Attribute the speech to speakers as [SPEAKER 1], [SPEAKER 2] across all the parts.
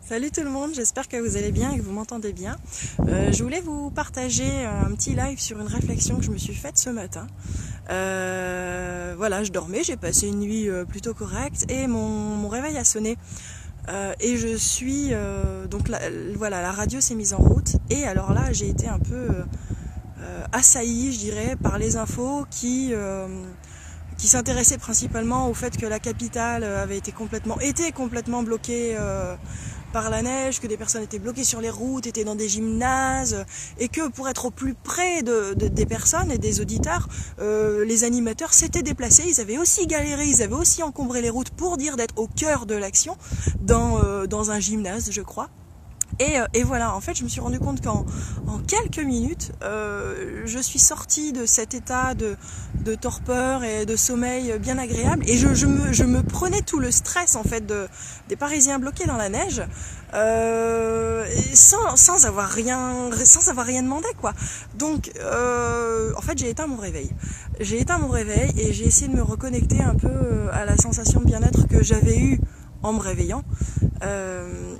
[SPEAKER 1] Salut tout le monde, j'espère que vous allez bien et que vous m'entendez bien. Je voulais vous partager un petit live sur une réflexion que je me suis faite ce matin. Voilà, je dormais, j'ai passé une nuit plutôt correcte et mon réveil a sonné. Et je suis... donc voilà, la radio s'est mise en route et alors là j'ai été un peu assaillie, je dirais, par les infos qui s'intéressaient principalement au fait que la capitale avait été complètement bloquée par la neige, que des personnes étaient bloquées sur les routes, étaient dans des gymnases, et que pour être au plus près des personnes et des auditeurs, les animateurs s'étaient déplacés, ils avaient aussi galéré, ils avaient aussi encombré les routes pour dire d'être au cœur de l'action, dans un gymnase, je crois. Et voilà, en fait, je me suis rendu compte qu'en quelques minutes, je suis sortie de cet état de torpeur et de sommeil bien agréable. Et je me prenais tout le stress, en fait, des Parisiens bloqués dans la neige, sans avoir rien demandé, quoi. Donc, en fait, j'ai éteint mon réveil. J'ai éteint mon réveil et j'ai essayé de me reconnecter un peu à la sensation de bien-être que j'avais eue en me réveillant.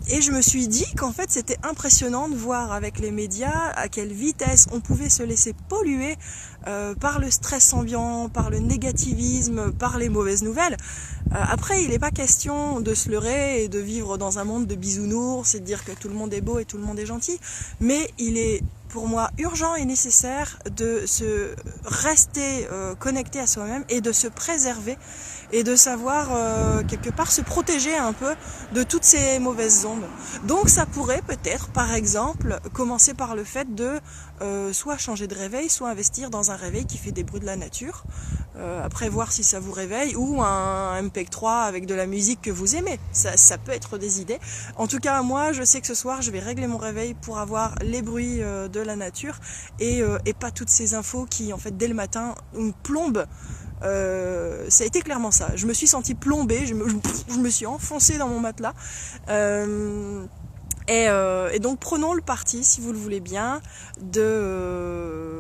[SPEAKER 1] Et je me suis dit qu'en fait c'était impressionnant de voir avec les médias à quelle vitesse on pouvait se laisser polluer par le stress ambiant, par le négativisme, par les mauvaises nouvelles. Après, il n'est pas question de se leurrer et de vivre dans un monde de bisounours et de dire que tout le monde est beau et tout le monde est gentil, mais il est pour moi urgent et nécessaire de se rester connecté à soi-même et de se préserver et de savoir quelque part se protéger un peu de toutes ces mauvaises ondes. Donc ça pourrait peut-être, par exemple, commencer par le fait de soit changer de réveil, soit investir dans un réveil qui fait des bruits de la nature, après voir si ça vous réveille, ou un MP3 avec de la musique que vous aimez. Ça peut être des idées. En tout cas, moi, je sais que ce soir, je vais régler mon réveil pour avoir les bruits de la nature et pas toutes ces infos qui, en fait, dès le matin, me plombent. Ça a été clairement ça. Je me suis sentie plombée, je me suis enfoncée dans mon matelas. Et donc prenons le parti, si vous le voulez bien, de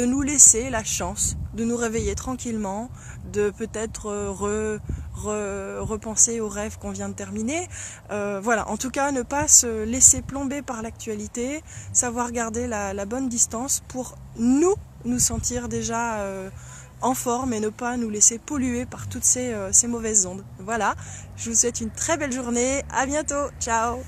[SPEAKER 1] nous laisser la chance de nous réveiller tranquillement, de peut-être repenser aux rêves qu'on vient de terminer. Voilà, en tout cas, ne pas se laisser plomber par l'actualité, savoir garder la bonne distance pour nous sentir déjà en forme et ne pas nous laisser polluer par toutes ces mauvaises ondes. Voilà, je vous souhaite une très belle journée, à bientôt, ciao.